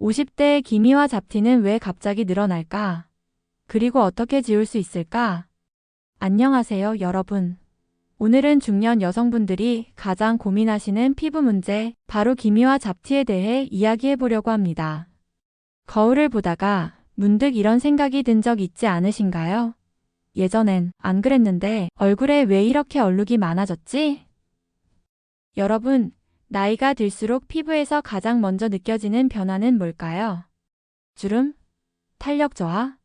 50대의 기미와 잡티는 왜 갑자기 늘어날까? 그리고 어떻게 지울 수 있을까? 안녕하세요, 여러분. 오늘은 중년 여성분들이 가장 고민하시는 피부 문제, 바로 기미와 잡티에 대해 이야기해 보려고 합니다. 거울을 보다가 문득 이런 생각이 든 적 있지 않으신가요? 예전엔 안 그랬는데 얼굴에 왜 이렇게 얼룩이 많아졌지? 여러분, 나이가 들수록 피부에서 가장 먼저 느껴지는 변화는 뭘까요? 주름? 탄력 저하?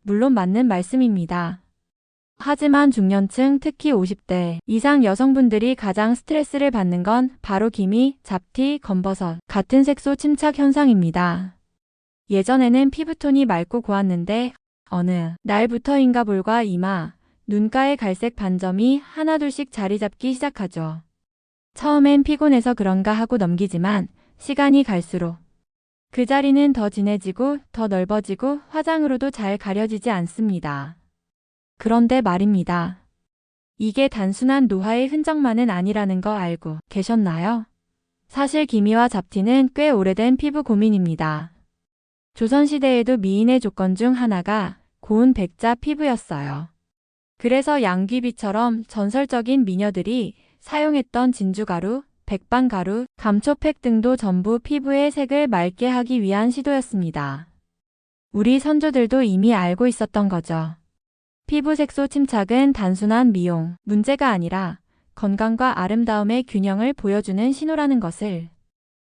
물론 맞는 말씀입니다. 하지만 중년층, 특히 50대 이상 여성분들이 가장 스트레스를 받는 건 바로 기미, 잡티, 검버섯 같은 색소 침착 현상입니다. 예전에는 피부톤이 맑고 고왔는데 어느 날부터인가 볼과 이마, 눈가의 갈색 반점이 하나둘씩 자리 잡기 시작하죠. 처음엔 피곤해서 그런가 하고 넘기지만 시간이 갈수록 그 자리는 더 진해지고 더 넓어지고 화장으로도 잘 가려지지 않습니다. 그런데 말입니다. 이게 단순한 노화의 흔적만은 아니라는 거 알고 계셨나요? 사실 기미와 잡티는 꽤 오래된 피부 고민입니다. 조선시대에도 미인의 조건 중 하나가 고운 백자 피부였어요. 그래서 양귀비처럼 전설적인 미녀들이 사용했던 진주가루, 백방가루, 감초팩 등도 전부 피부의 색을 맑게 하기 위한 시도였습니다. 우리 선조들도 이미 알고 있었던 거죠. 피부 색소 침착은 단순한 미용 문제가 아니라 건강과 아름다움의 균형을 보여주는 신호라는 것을.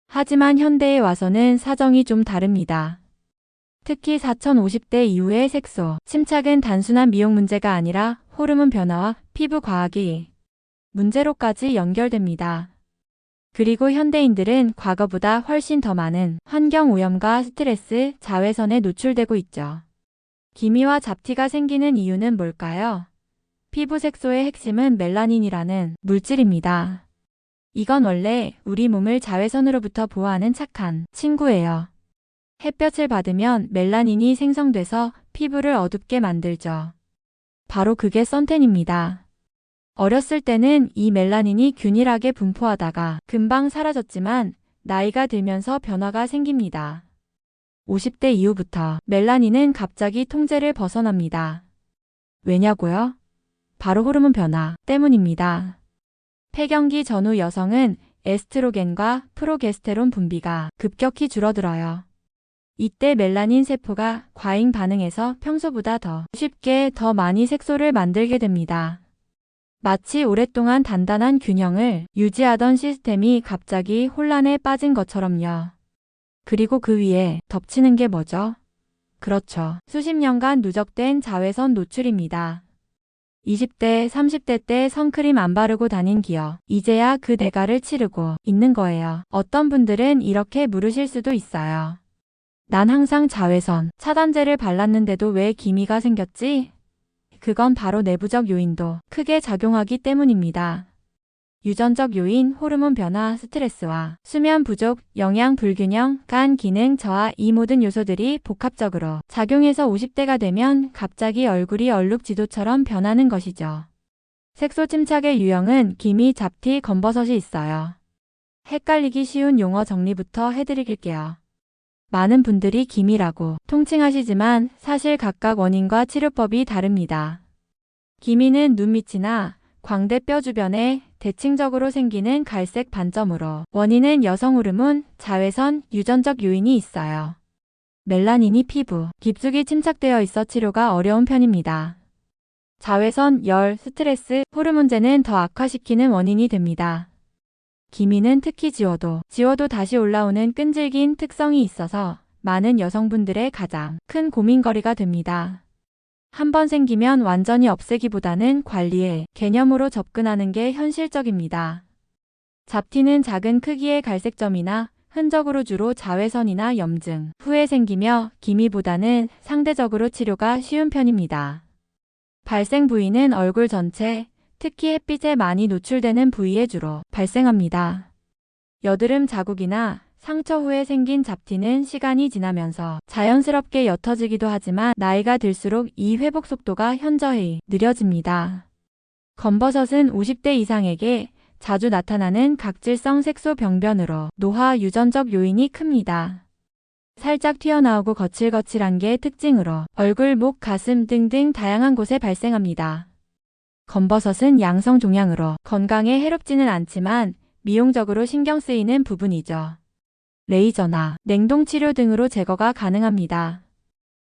하지만 현대에 와서는 사정이 좀 다릅니다. 특히 4050대 이후의 색소 침착은 단순한 미용 문제가 아니라 호르몬 변화와 피부 과학이 문제로까지 연결됩니다. 그리고 현대인들은 과거보다 훨씬 더 많은 환경 오염과 스트레스, 자외선에 노출되고 있죠. 기미와 잡티가 생기는 이유는 뭘까요? 피부 색소의 핵심은 멜라닌이라는 물질입니다. 이건 원래 우리 몸을 자외선으로부터 보호하는 착한 친구예요. 햇볕을 받으면 멜라닌이 생성돼서 피부를 어둡게 만들죠. 바로 그게 선탠입니다. 어렸을 때는 이 멜라닌이 균일하게 분포하다가 금방 사라졌지만 나이가 들면서 변화가 생깁니다. 50대 이후부터 멜라닌은 갑자기 통제를 벗어납니다. 왜냐고요? 바로 호르몬 변화 때문입니다. 폐경기 전후 여성은 에스트로겐과 프로게스테론 분비가 급격히 줄어들어요. 이때 멜라닌 세포가 과잉 반응해서 평소보다 더 쉽게 더 많이 색소를 만들게 됩니다. 마치 오랫동안 단단한 균형을 유지하던 시스템이 갑자기 혼란에 빠진 것처럼요. 그리고 그 위에 덮치는 게 뭐죠? 그렇죠. 수십 년간 누적된 자외선 노출입니다. 20대, 30대 때 선크림 안 바르고 다닌 기억, 이제야 그 대가를 치르고 있는 거예요. 어떤 분들은 이렇게 물으실 수도 있어요. 난 항상 자외선 차단제를 발랐는데도 왜 기미가 생겼지? 그건 바로 내부적 요인도 크게 작용하기 때문입니다. 유전적 요인, 호르몬 변화, 스트레스와 수면 부족, 영양 불균형, 간 기능 저하 이 모든 요소들이 복합적으로 작용해서 50대가 되면 갑자기 얼굴이 얼룩지도처럼 변하는 것이죠. 색소 침착의 유형은 기미, 잡티, 검버섯이 있어요. 헷갈리기 쉬운 용어 정리부터 해드릴게요. 많은 분들이 기미라고 통칭하시지만 사실 각각 원인과 치료법이 다릅니다. 기미는 눈 밑이나 광대뼈 주변에 대칭적으로 생기는 갈색 반점으로 원인은 여성 호르몬, 자외선, 유전적 요인이 있어요. 멜라닌이 피부 깊숙이 침착되어 있어 치료가 어려운 편입니다. 자외선, 열, 스트레스, 호르몬제는 더 악화시키는 원인이 됩니다. 기미는 특히 지워도 다시 올라오는 끈질긴 특성이 있어서 많은 여성분들의 가장 큰 고민거리가 됩니다. 한번 생기면 완전히 없애기보다는 관리의 개념으로 접근하는 게 현실적입니다. 잡티는 작은 크기의 갈색점이나 흔적으로 주로 자외선이나 염증 후에 생기며 기미보다는 상대적으로 치료가 쉬운 편입니다. 발생 부위는 얼굴 전체, 특히 햇빛에 많이 노출되는 부위에 주로 발생합니다. 여드름 자국이나 상처 후에 생긴 잡티는 시간이 지나면서 자연스럽게 옅어지기도 하지만 나이가 들수록 이 회복 속도가 현저히 느려집니다. 검버섯은 50대 이상에게 자주 나타나는 각질성 색소 병변으로 노화 유전적 요인이 큽니다. 살짝 튀어나오고 거칠거칠한 게 특징으로 얼굴, 목, 가슴 등등 다양한 곳에 발생합니다. 검버섯은 양성 종양으로 건강에 해롭지는 않지만 미용적으로 신경 쓰이는 부분이죠. 레이저나 냉동치료 등으로 제거가 가능합니다.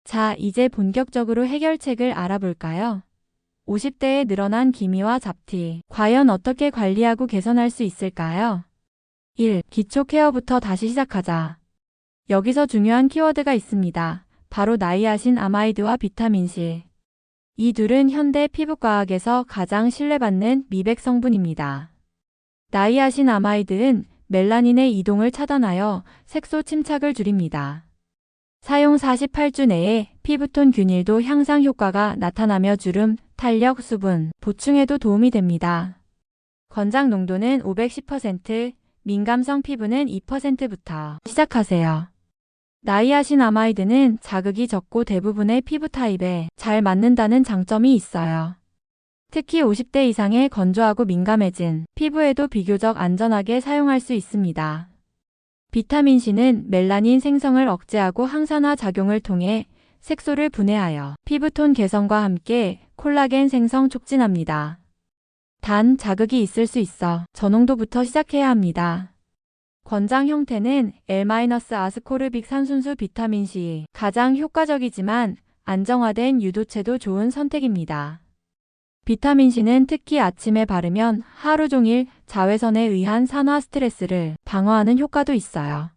자, 이제 본격적으로 해결책을 알아볼까요? 50대에 늘어난 기미와 잡티, 과연 어떻게 관리하고 개선할 수 있을까요? 1. 기초 케어부터 다시 시작하자. 여기서 중요한 키워드가 있습니다. 바로 나이아신 아마이드와 비타민C. 이 둘은 현대 피부과학에서 가장 신뢰받는 미백 성분입니다. 나이아신 아마이드는 멜라닌의 이동을 차단하여 색소 침착을 줄입니다. 사용 48주 내에 피부톤 균일도 향상 효과가 나타나며 주름, 탄력, 수분 보충에도 도움이 됩니다. 권장 농도는 510%, 민감성 피부는 2%부터 시작하세요. 나이아신 아마이드는 자극이 적고 대부분의 피부 타입에 잘 맞는다는 장점이 있어요. 특히 50대 이상의 건조하고 민감해진 피부에도 비교적 안전하게 사용할 수 있습니다. 비타민C는 멜라닌 생성을 억제하고 항산화 작용을 통해 색소를 분해하여 피부톤 개선과 함께 콜라겐 생성 촉진합니다. 단, 자극이 있을 수 있어 저농도부터 시작해야 합니다. 권장 형태는 L-아스코르빅 산순수 비타민C, 가장 효과적이지만 안정화된 유도체도 좋은 선택입니다. 비타민C는 특히 아침에 바르면 하루 종일 자외선에 의한 산화 스트레스를 방어하는 효과도 있어요.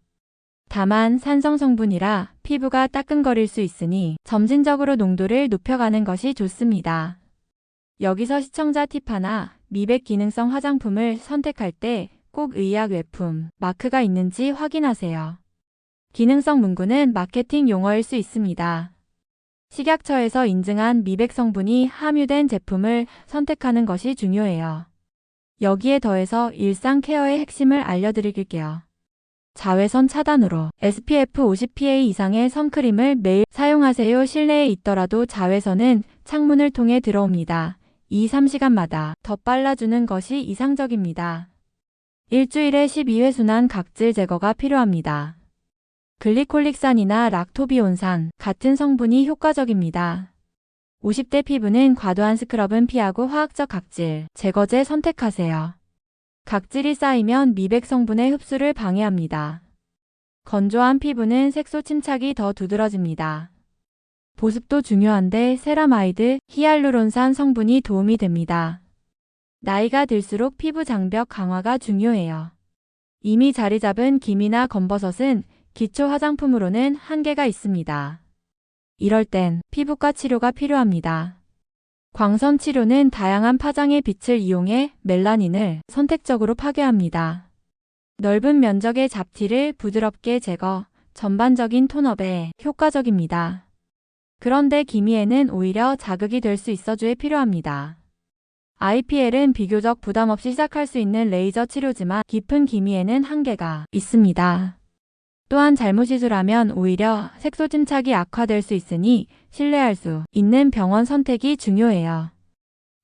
다만 산성 성분이라 피부가 따끔거릴 수 있으니 점진적으로 농도를 높여가는 것이 좋습니다. 여기서 시청자 팁 하나, 미백 기능성 화장품을 선택할 때 꼭 의약 외품, 마크가 있는지 확인하세요. 기능성 문구는 마케팅 용어일 수 있습니다. 식약처에서 인증한 미백 성분이 함유된 제품을 선택하는 것이 중요해요. 여기에 더해서 일상 케어의 핵심을 알려드릴게요. 자외선 차단으로 SPF 50PA 이상의 선크림을 매일 사용하세요. 실내에 있더라도 자외선은 창문을 통해 들어옵니다. 2-3시간마다 더 빨라주는 것이 이상적입니다. 일주일에 12회 순환 각질 제거가 필요합니다. 글리콜릭산이나 락토비온산 같은 성분이 효과적입니다. 50대 피부는 과도한 스크럽은 피하고 화학적 각질 제거제 선택하세요. 각질이 쌓이면 미백 성분의 흡수를 방해합니다. 건조한 피부는 색소 침착이 더 두드러집니다. 보습도 중요한데 세라마이드, 히알루론산 성분이 도움이 됩니다. 나이가 들수록 피부 장벽 강화가 중요해요. 이미 자리 잡은 기미나 검버섯은 기초 화장품으로는 한계가 있습니다. 이럴 땐 피부과 치료가 필요합니다. 광선 치료는 다양한 파장의 빛을 이용해 멜라닌을 선택적으로 파괴합니다. 넓은 면적의 잡티를 부드럽게 제거, 전반적인 톤업에 효과적입니다. 그런데 기미에는 오히려 자극이 될 수 있어 주의 필요합니다. IPL은 비교적 부담 없이 시작할 수 있는 레이저 치료지만 깊은 기미에는 한계가 있습니다. 또한 잘못 시술하면 오히려 색소 침착이 악화될 수 있으니 신뢰할 수 있는 병원 선택이 중요해요.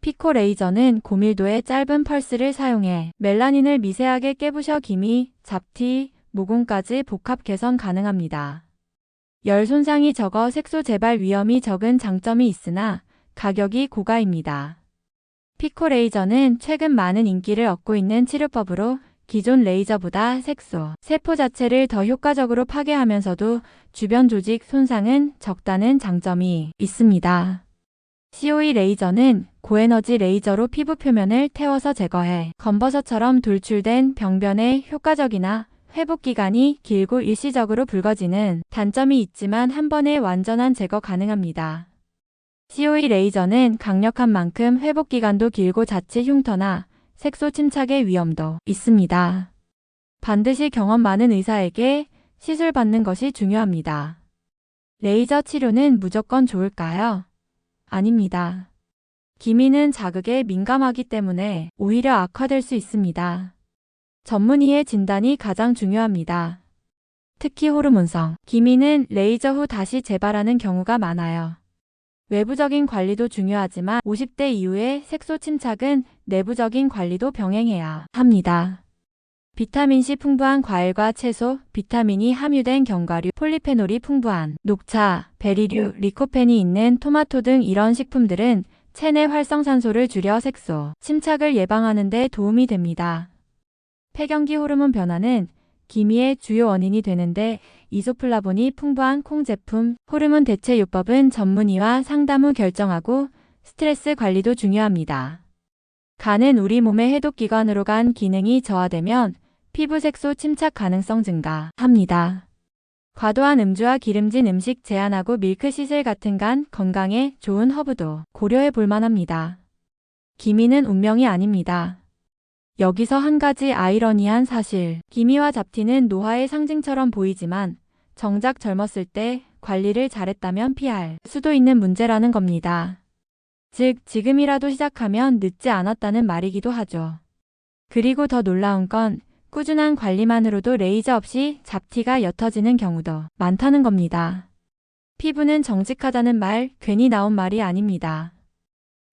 피코 레이저는 고밀도의 짧은 펄스를 사용해 멜라닌을 미세하게 깨부셔 기미, 잡티, 모공까지 복합 개선 가능합니다. 열 손상이 적어 색소 재발 위험이 적은 장점이 있으나 가격이 고가입니다. 피코 레이저는 최근 많은 인기를 얻고 있는 치료법으로 기존 레이저보다 색소, 세포 자체를 더 효과적으로 파괴하면서도 주변 조직 손상은 적다는 장점이 있습니다. COE 레이저는 고에너지 레이저로 피부 표면을 태워서 제거해 검버섯처럼 돌출된 병변에 효과적이나 회복 기간이 길고 일시적으로 붉어지는 단점이 있지만 한 번에 완전한 제거 가능합니다. COE 레이저는 강력한 만큼 회복 기간도 길고 자칫 흉터나 색소 침착의 위험도 있습니다. 반드시 경험 많은 의사에게 시술 받는 것이 중요합니다. 레이저 치료는 무조건 좋을까요? 아닙니다. 기미는 자극에 민감하기 때문에 오히려 악화될 수 있습니다. 전문의의 진단이 가장 중요합니다. 특히 호르몬성 기미는 레이저 후 다시 재발하는 경우가 많아요. 외부적인 관리도 중요하지만 50대 이후의 색소 침착은 내부적인 관리도 병행해야 합니다. 비타민C 풍부한 과일과 채소, 비타민이 함유된 견과류, 폴리페놀이 풍부한 녹차, 베리류, 리코펜이 있는 토마토 등 이런 식품들은 체내 활성산소를 줄여 색소, 침착을 예방하는 데 도움이 됩니다. 폐경기 호르몬 변화는 기미의 주요 원인이 되는데 이소플라본이 풍부한 콩 제품, 호르몬 대체 요법은 전문의와 상담 후 결정하고 스트레스 관리도 중요합니다. 간은 우리 몸의 해독기관으로 간 기능이 저하되면 피부 색소 침착 가능성 증가합니다. 과도한 음주와 기름진 음식 제한하고 밀크시슬 같은 간 건강에 좋은 허브도 고려해 볼 만합니다. 기미는 운명이 아닙니다. 여기서 한 가지 아이러니한 사실. 기미와 잡티는 노화의 상징처럼 보이지만 정작 젊었을 때 관리를 잘했다면 피할 수도 있는 문제라는 겁니다. 즉, 지금이라도 시작하면 늦지 않았다는 말이기도 하죠. 그리고 더 놀라운 건 꾸준한 관리만으로도 레이저 없이 잡티가 옅어지는 경우도 많다는 겁니다. 피부는 정직하다는 말 괜히 나온 말이 아닙니다.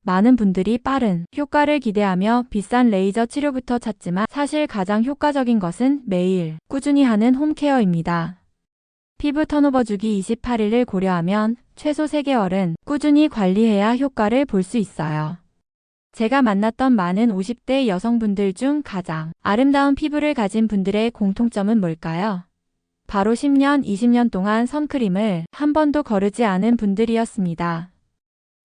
많은 분들이 빠른 효과를 기대하며 비싼 레이저 치료부터 찾지만 사실 가장 효과적인 것은 매일 꾸준히 하는 홈케어입니다. 피부 턴오버 주기 28일을 고려하면 최소 3개월은 꾸준히 관리해야 효과를 볼 수 있어요. 제가 만났던 많은 50대 여성분들 중 가장 아름다운 피부를 가진 분들의 공통점은 뭘까요? 바로 10년, 20년 동안 선크림을 한 번도 거르지 않은 분들이었습니다.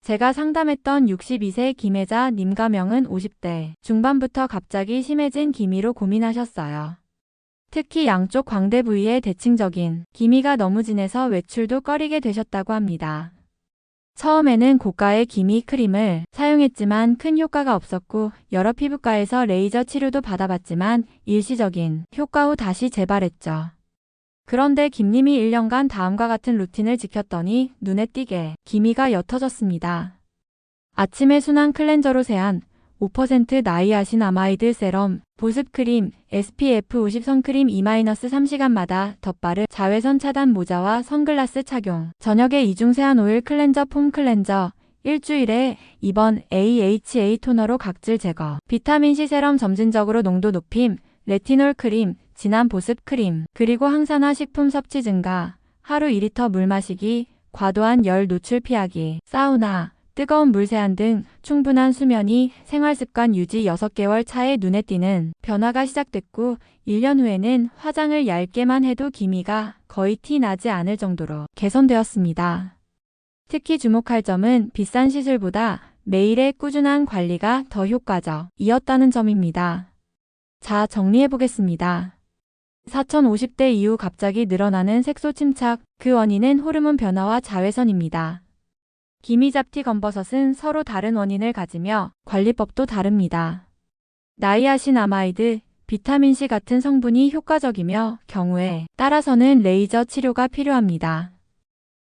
제가 상담했던 62세 김혜자 님 가명은 50대 중반부터 갑자기 심해진 기미로 고민하셨어요. 특히 양쪽 광대 부위에 대칭적인 기미가 너무 진해서 외출도 꺼리게 되셨다고 합니다. 처음에는 고가의 기미 크림을 사용했지만 큰 효과가 없었고 여러 피부과에서 레이저 치료도 받아봤지만 일시적인 효과 후 다시 재발했죠. 그런데 김님이 1년간 다음과 같은 루틴을 지켰더니 눈에 띄게 기미가 옅어졌습니다. 아침에 순한 클렌저로 세안, 5% 나이아신아마이드 세럼, 보습크림, SPF 50 선크림 2-3시간마다 덧바르 자외선 차단 모자와 선글라스 착용, 저녁에 이중 세안 오일 클렌저 폼 클렌저, 일주일에 2번 AHA 토너로 각질 제거, 비타민C 세럼 점진적으로 농도 높임, 레티놀 크림, 진한 보습 크림, 그리고 항산화 식품 섭취 증가, 하루 2리터 물 마시기, 과도한 열 노출 피하기, 사우나, 뜨거운 물 세안 등 충분한 수면이 생활습관 유지 6개월 차에 눈에 띄는 변화가 시작됐고 1년 후에는 화장을 얇게만 해도 기미가 거의 티 나지 않을 정도로 개선되었습니다. 특히 주목할 점은 비싼 시술보다 매일의 꾸준한 관리가 더 효과적이었다는 점입니다. 자, 정리해보겠습니다. 4050대 이후 갑자기 늘어나는 색소 침착, 그 원인은 호르몬 변화와 자외선입니다. 기미, 잡티, 검버섯은 서로 다른 원인을 가지며 관리법도 다릅니다. 나이아신아마이드, 비타민C 같은 성분이 효과적이며 경우에 따라서는 레이저 치료가 필요합니다.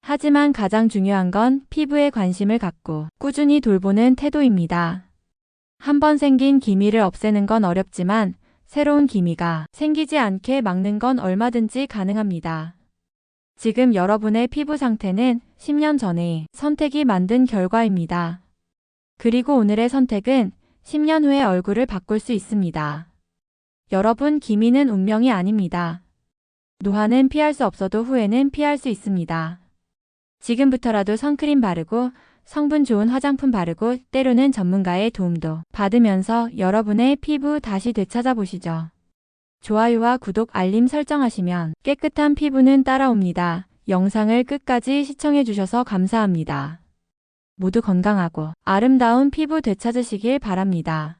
하지만 가장 중요한 건 피부에 관심을 갖고 꾸준히 돌보는 태도입니다. 한번 생긴 기미를 없애는 건 어렵지만 새로운 기미가 생기지 않게 막는 건 얼마든지 가능합니다. 지금 여러분의 피부 상태는 10년 전에 선택이 만든 결과입니다. 그리고 오늘의 선택은 10년 후의 얼굴을 바꿀 수 있습니다. 여러분, 기미는 운명이 아닙니다. 노화는 피할 수 없어도 후회는 피할 수 있습니다. 지금부터라도 선크림 바르고 성분 좋은 화장품 바르고 때로는 전문가의 도움도 받으면서 여러분의 피부 다시 되찾아보시죠. 좋아요와 구독, 알림 설정하시면 깨끗한 피부는 따라옵니다. 영상을 끝까지 시청해주셔서 감사합니다. 모두 건강하고 아름다운 피부 되찾으시길 바랍니다.